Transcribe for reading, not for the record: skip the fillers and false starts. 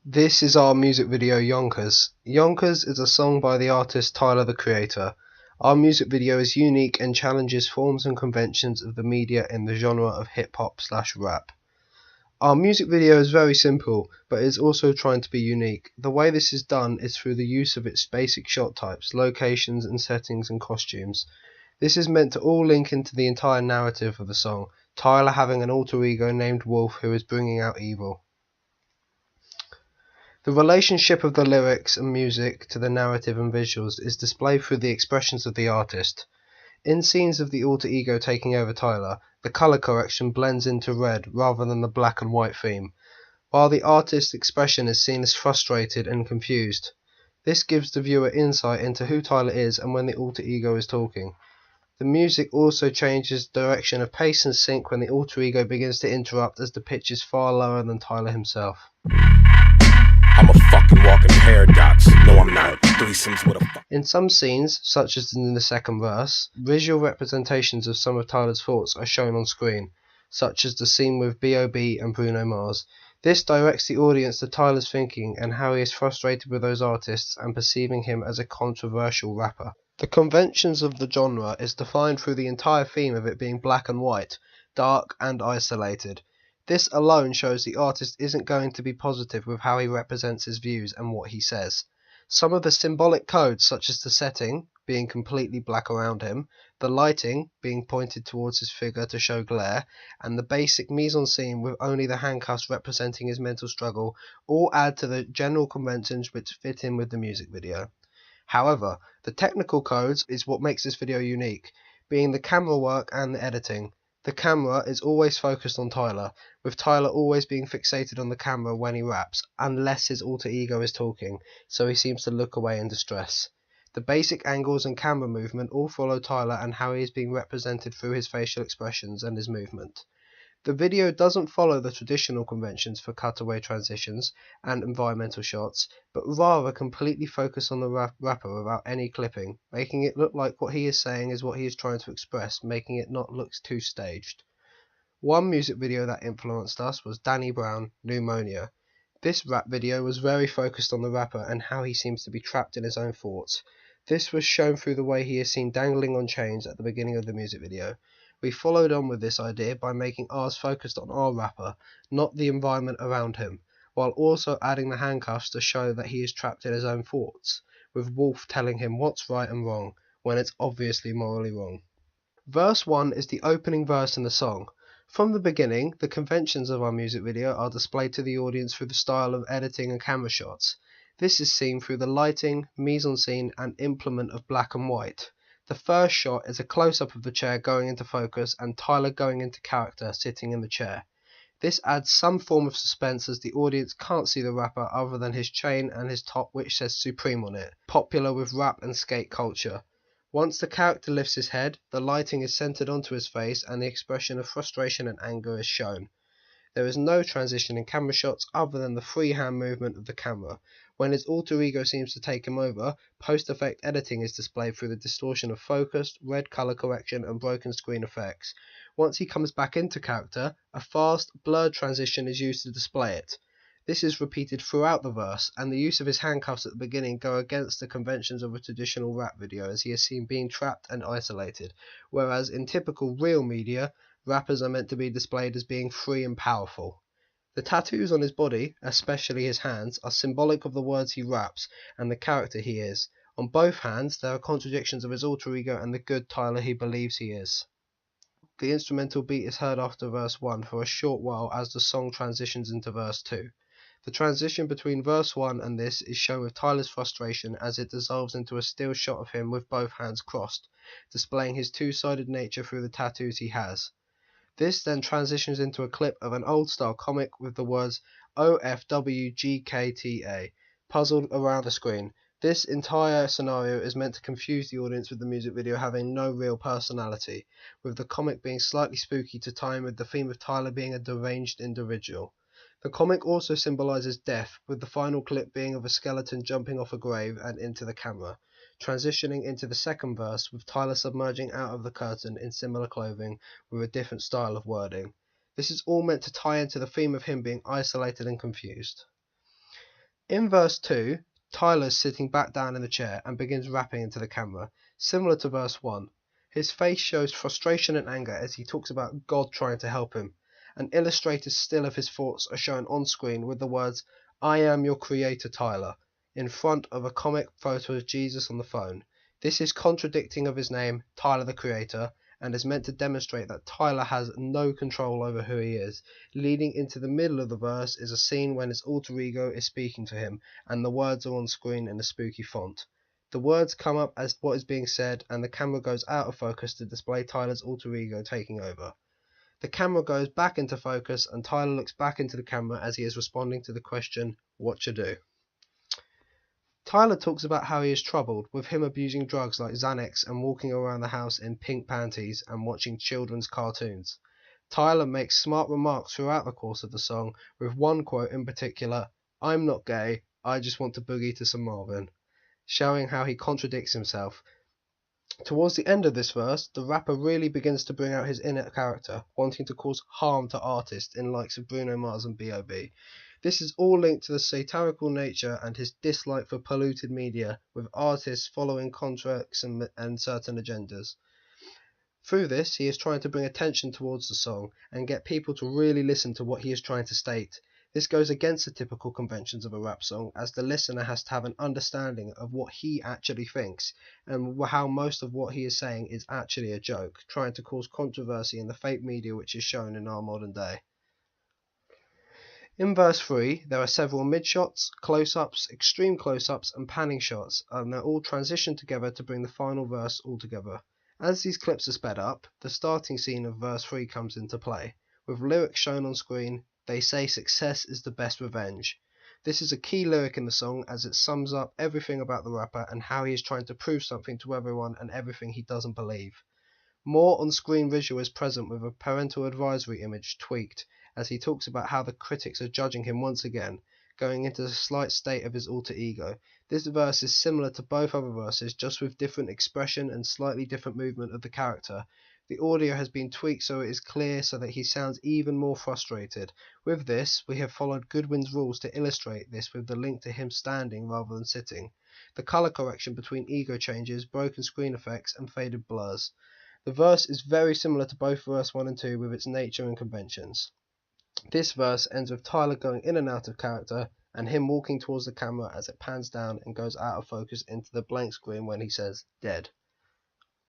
This is our music video Yonkers. Yonkers is a song by the artist Tyler the Creator. Our music video is unique and challenges forms and conventions of the media in the genre of hip hop/rap. Our music video is very simple, but is also trying to be unique. The way this is done is through the use of its basic shot types, locations and settings and costumes. This is meant to all link into the entire narrative of the song, Tyler having an alter ego named Wolf who is bringing out evil. The relationship of the lyrics and music to the narrative and visuals is displayed through the expressions of the artist. In scenes of the alter ego taking over Tyler, the color correction blends into red rather than the black and white theme, while the artist's expression is seen as frustrated and confused. This gives the viewer insight into who Tyler is and when the alter ego is talking. The music also changes direction of pace and sync when the alter ego begins to interrupt as the pitch is far lower than Tyler himself. I'm a fucking walking paradox. No, I'm not. Threesomes with a In some scenes, such as in the second verse, visual representations of some of Tyler's thoughts are shown on screen, such as the scene with B.O.B. and Bruno Mars. This directs the audience to Tyler's thinking and how he is frustrated with those artists and perceiving him as a controversial rapper. The conventions of the genre is defined through the entire theme of it being black and white, dark and isolated. This alone shows the artist isn't going to be positive with how he represents his views and what he says. Some of the symbolic codes, such as the setting being completely black around him, the lighting being pointed towards his figure to show glare, and the basic mise-en-scene with only the handcuffs representing his mental struggle, all add to the general conventions which fit in with the music video. However, the technical codes is what makes this video unique, being the camera work and the editing. The camera is always focused on Tyler, with Tyler always being fixated on the camera when he raps, unless his alter ego is talking, so he seems to look away in distress. The basic angles and camera movement all follow Tyler and how he is being represented through his facial expressions and his movement. The video doesn't follow the traditional conventions for cutaway transitions and environmental shots, but rather completely focus on the rapper without any clipping, making it look like what he is saying is what he is trying to express, making it not look too staged. One music video that influenced us was Danny Brown, Pneumonia. This rap video was very focused on the rapper and how he seems to be trapped in his own thoughts. This was shown through the way he is seen dangling on chains at the beginning of the music video. We followed on with this idea by making ours focused on our rapper, not the environment around him, while also adding the handcuffs to show that he is trapped in his own thoughts, with Wolf telling him what's right and wrong, when it's obviously morally wrong. Verse 1 is the opening verse in the song. From the beginning, the conventions of our music video are displayed to the audience through the style of editing and camera shots. This is seen through the lighting, mise-en-scene and implement of black and white. The first shot is a close-up of the chair going into focus and Tyler going into character sitting in the chair. This adds some form of suspense as the audience can't see the rapper other than his chain and his top which says Supreme on it, popular with rap and skate culture. Once the character lifts his head, the lighting is centered onto his face and the expression of frustration and anger is shown. There is no transition in camera shots other than the freehand movement of the camera. When his alter ego seems to take him over, post-effect editing is displayed through the distortion of focus, red color correction and broken screen effects. Once he comes back into character, a fast, blurred transition is used to display it. This is repeated throughout the verse, and the use of his handcuffs at the beginning go against the conventions of a traditional rap video as he is seen being trapped and isolated, whereas in typical real media, rappers are meant to be displayed as being free and powerful. The tattoos on his body, especially his hands, are symbolic of the words he raps and the character he is. On both hands, there are contradictions of his alter ego and the good Tyler he believes he is. The instrumental beat is heard after verse 1 for a short while as the song transitions into verse 2. The transition between verse 1 and this is shown with Tyler's frustration as it dissolves into a still shot of him with both hands crossed, displaying his two-sided nature through the tattoos he has. This then transitions into a clip of an old-style comic with the words OFWGKTA puzzled around the screen. This entire scenario is meant to confuse the audience with the music video having no real personality, with the comic being slightly spooky to tie in with the theme of Tyler being a deranged individual. The comic also symbolises death, with the final clip being of a skeleton jumping off a grave and into the camera, transitioning into the second verse with Tyler submerging out of the curtain in similar clothing with a different style of wording. This is all meant to tie into the theme of him being isolated and confused. In verse 2, Tyler's sitting back down in the chair and begins rapping into the camera, similar to verse 1. His face shows frustration and anger as he talks about God trying to help him. An illustrated still of his thoughts are shown on screen with the words, "I am your creator, Tyler," in front of a comic photo of Jesus on the phone. This is contradicting of his name, Tyler the Creator, and is meant to demonstrate that Tyler has no control over who he is. Leading into the middle of the verse is a scene when his alter ego is speaking to him, and the words are on screen in a spooky font. The words come up as what is being said, and the camera goes out of focus to display Tyler's alter ego taking over. The camera goes back into focus, and Tyler looks back into the camera as he is responding to the question, "What you do?" Tyler talks about how he is troubled, with him abusing drugs like Xanax and walking around the house in pink panties and watching children's cartoons. Tyler makes smart remarks throughout the course of the song, with one quote in particular, "I'm not gay, I just want to boogie to some Marvin," showing how he contradicts himself. Towards the end of this verse, the rapper really begins to bring out his inner character, wanting to cause harm to artists in likes of Bruno Mars and B.O.B. This is all linked to the satirical nature and his dislike for polluted media, with artists following contracts and certain agendas. Through this, he is trying to bring attention towards the song and get people to really listen to what he is trying to state. This goes against the typical conventions of a rap song, as the listener has to have an understanding of what he actually thinks, and how most of what he is saying is actually a joke, trying to cause controversy in the fake media which is shown in our modern day. In verse 3, there are several mid-shots, close-ups, extreme close-ups, and panning shots, and they're all transitioned together to bring the final verse all together. As these clips are sped up, the starting scene of verse 3 comes into play, with lyrics shown on screen. They say success is the best revenge. This is a key lyric in the song as it sums up everything about the rapper and how he is trying to prove something to everyone and everything he doesn't believe. More on-screen visual is present with a parental advisory image tweaked as he talks about how the critics are judging him once again, going into a slight state of his alter ego. This verse is similar to both other verses, just with different expression and slightly different movement of the character. The audio has been tweaked so it is clear so that he sounds even more frustrated. With this, we have followed Goodwin's rules to illustrate this with the link to him standing rather than sitting, the colour correction between ego changes, broken screen effects and faded blurs. The verse is very similar to both verse 1 and 2 with its nature and conventions. This verse ends with Tyler going in and out of character, and him walking towards the camera as it pans down and goes out of focus into the blank screen when he says, "Dead."